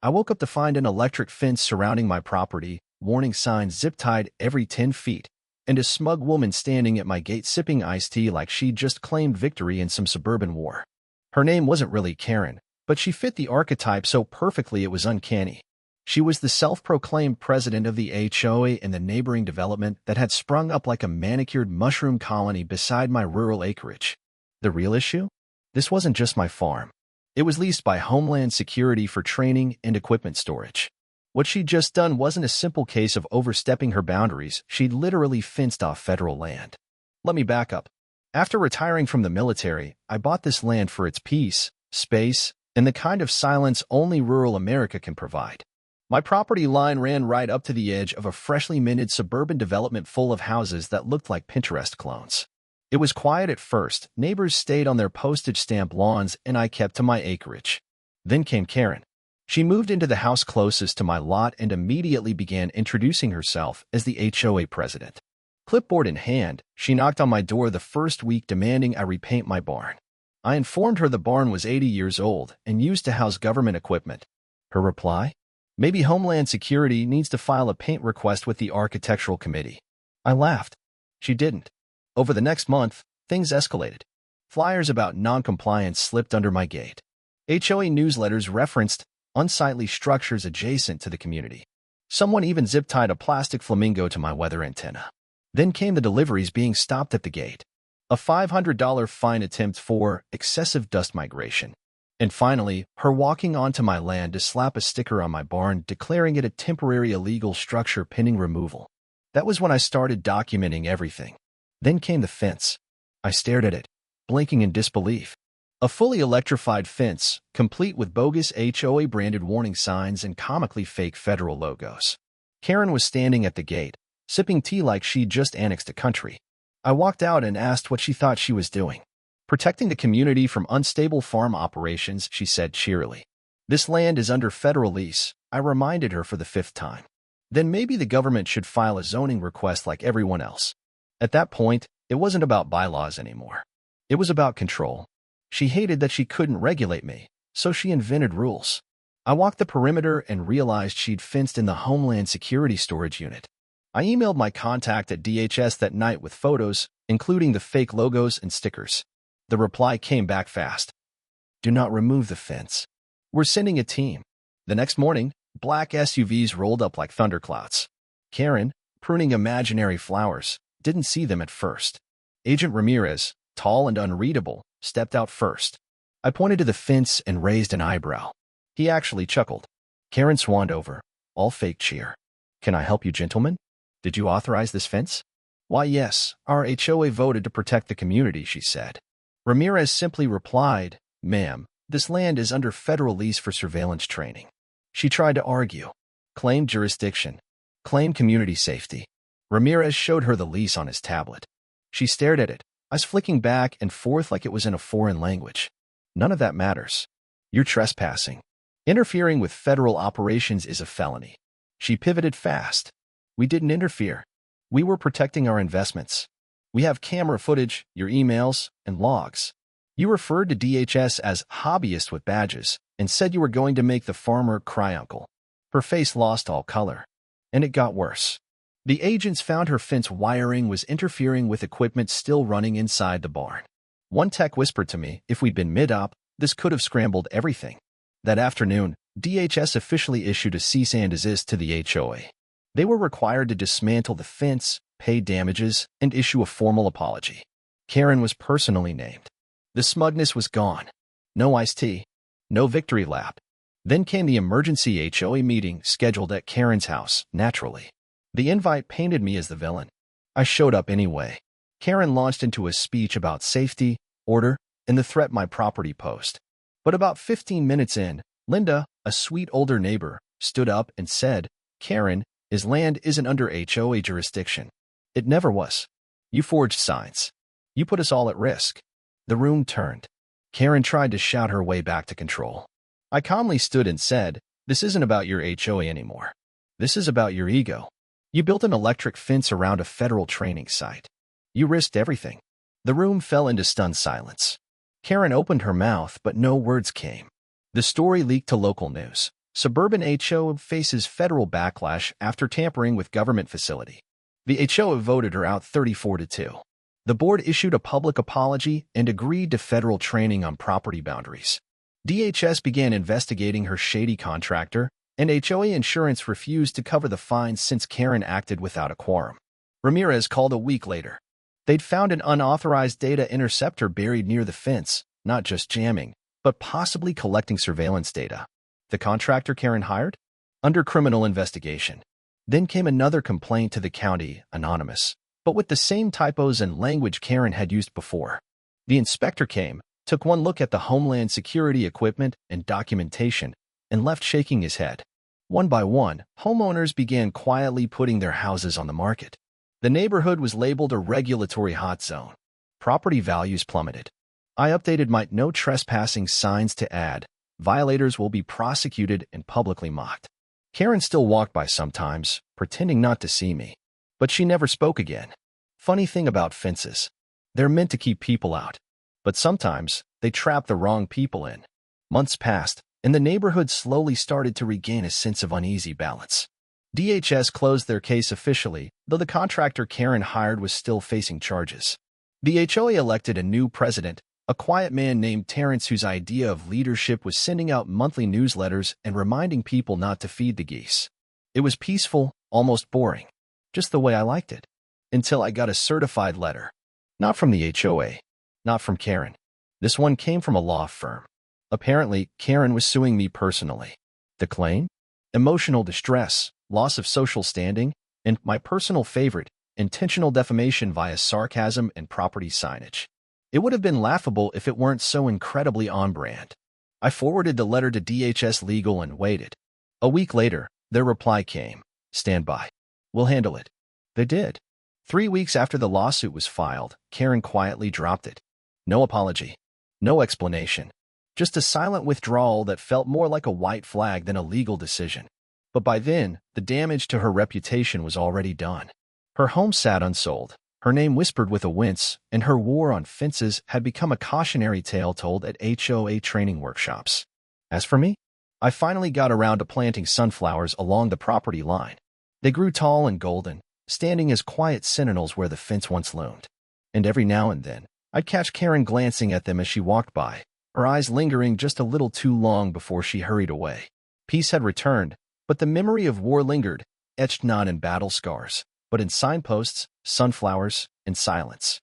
I woke up to find an electric fence surrounding my property, warning signs zip-tied every 10 feet, and a smug woman standing at my gate sipping iced tea like she'd just claimed victory in some suburban war. Her name wasn't really Karen, but she fit the archetype so perfectly it was uncanny. She was the self-proclaimed president of the HOA in the neighboring development that had sprung up like a manicured mushroom colony beside my rural acreage. The real issue? This wasn't just my farm. It was leased by Homeland Security for training and equipment storage. What she'd just done wasn't a simple case of overstepping her boundaries. She'd literally fenced off federal land. Let me back up. After retiring from the military, I bought this land for its peace, space, and the kind of silence only rural America can provide. My property line ran right up to the edge of a freshly minted suburban development full of houses that looked like Pinterest clones. It was quiet at first, neighbors stayed on their postage stamp lawns, and I kept to my acreage. Then came Karen. She moved into the house closest to my lot and immediately began introducing herself as the HOA president. Clipboard in hand, she knocked on my door the first week demanding I repaint my barn. I informed her the barn was 80 years old and used to house government equipment. Her reply? Maybe Homeland Security needs to file a paint request with the Architectural Committee. I laughed. She didn't. Over the next month, things escalated. Flyers about non-compliance slipped under my gate. HOA newsletters referenced unsightly structures adjacent to the community. Someone even zip-tied a plastic flamingo to my weather antenna. Then came the deliveries being stopped at the gate. A $500 fine attempt for excessive dust migration. And finally, her walking onto my land to slap a sticker on my barn declaring it a temporary illegal structure pending removal. That was when I started documenting everything. Then came the fence. I stared at it, blinking in disbelief. A fully electrified fence, complete with bogus HOA-branded warning signs and comically fake federal logos. Karen was standing at the gate, sipping tea like she'd just annexed a country. I walked out and asked what she thought she was doing. Protecting the community from unstable farm operations, she said cheerily. This land is under federal lease, I reminded her for the 5th time. Then maybe the government should file a zoning request like everyone else. At that point, it wasn't about bylaws anymore. It was about control. She hated that she couldn't regulate me, so she invented rules. I walked the perimeter and realized she'd fenced in the Homeland Security storage unit. I emailed my contact at DHS that night with photos, including the fake logos and stickers. The reply came back fast. Do not remove the fence. We're sending a team. The next morning, black SUVs rolled up like thunderclouds. Karen, pruning imaginary flowers, didn't see them at first. Agent Ramirez, tall and unreadable, stepped out first. I pointed to the fence and raised an eyebrow. He actually chuckled. Karen swanned over, all fake cheer. Can I help you, gentlemen? Did you authorize this fence? Why, yes, our HOA voted to protect the community, she said. Ramirez simply replied, Ma'am, this land is under federal lease for surveillance training. She tried to argue. Claim jurisdiction. Claim community safety. Ramirez showed her the lease on his tablet. She stared at it, eyes flicking back and forth like it was in a foreign language. None of that matters. You're trespassing. Interfering with federal operations is a felony. She pivoted fast. We didn't interfere. We were protecting our investments. We have camera footage, your emails, and logs. You referred to DHS as hobbyist with badges and said you were going to make the farmer cry uncle. Her face lost all color. And it got worse. The agents found her fence wiring was interfering with equipment still running inside the barn. One tech whispered to me, if we'd been mid-op, this could have scrambled everything. That afternoon, DHS officially issued a cease and desist to the HOA. They were required to dismantle the fence, pay damages, and issue a formal apology. Karen was personally named. The smugness was gone. No iced tea. No victory lap. Then came the emergency HOA meeting scheduled at Karen's house, naturally. The invite painted me as the villain. I showed up anyway. Karen launched into a speech about safety, order, and the threat my property posed. But about 15 minutes in, Linda, a sweet older neighbor, stood up and said, Karen, his land isn't under HOA jurisdiction. It never was. You forged signs. You put us all at risk. The room turned. Karen tried to shout her way back to control. I calmly stood and said, this isn't about your HOA anymore. This is about your ego. You built an electric fence around a federal training site. You risked everything. The room fell into stunned silence. Karen opened her mouth, but no words came. The story leaked to local news. Suburban HOA faces federal backlash after tampering with government facility. The HOA voted her out 34-2. The board issued a public apology and agreed to federal training on property boundaries. DHS began investigating her shady contractor, and HOA insurance refused to cover the fines since Karen acted without a quorum. Ramirez called a week later. They'd found an unauthorized data interceptor buried near the fence, not just jamming, but possibly collecting surveillance data. The contractor Karen hired? Under criminal investigation. Then came another complaint to the county, anonymous, but with the same typos and language Karen had used before. The inspector came, took one look at the Homeland Security equipment and documentation, and left shaking his head. One by one, homeowners began quietly putting their houses on the market. The neighborhood was labeled a regulatory hot zone. Property values plummeted. I updated my no trespassing signs to add, violators will be prosecuted and publicly mocked. Karen still walked by sometimes, pretending not to see me. But she never spoke again. Funny thing about fences. They're meant to keep people out. But sometimes, they trap the wrong people in. Months passed, and the neighborhood slowly started to regain a sense of uneasy balance. DHS closed their case officially, though the contractor Karen hired was still facing charges. The HOA elected a new president, a quiet man named Terrence whose idea of leadership was sending out monthly newsletters and reminding people not to feed the geese. It was peaceful, almost boring. Just the way I liked it. Until I got a certified letter. Not from the HOA. Not from Karen. This one came from a law firm. Apparently, Karen was suing me personally. The claim? Emotional distress, loss of social standing, and my personal favorite, intentional defamation via sarcasm and property signage. It would have been laughable if it weren't so incredibly on-brand. I forwarded the letter to DHS Legal and waited. A week later, their reply came. Stand by. We'll handle it. They did. 3 weeks after the lawsuit was filed, Karen quietly dropped it. No apology. No explanation. Just a silent withdrawal that felt more like a white flag than a legal decision. But by then, the damage to her reputation was already done. Her home sat unsold. Her name whispered with a wince, and her war on fences had become a cautionary tale told at HOA training workshops. As for me, I finally got around to planting sunflowers along the property line. They grew tall and golden, standing as quiet sentinels where the fence once loomed. And every now and then, I'd catch Karen glancing at them as she walked by, her eyes lingering just a little too long before she hurried away. Peace had returned, but the memory of war lingered, etched not in battle scars, but in signposts, sunflowers, and silence.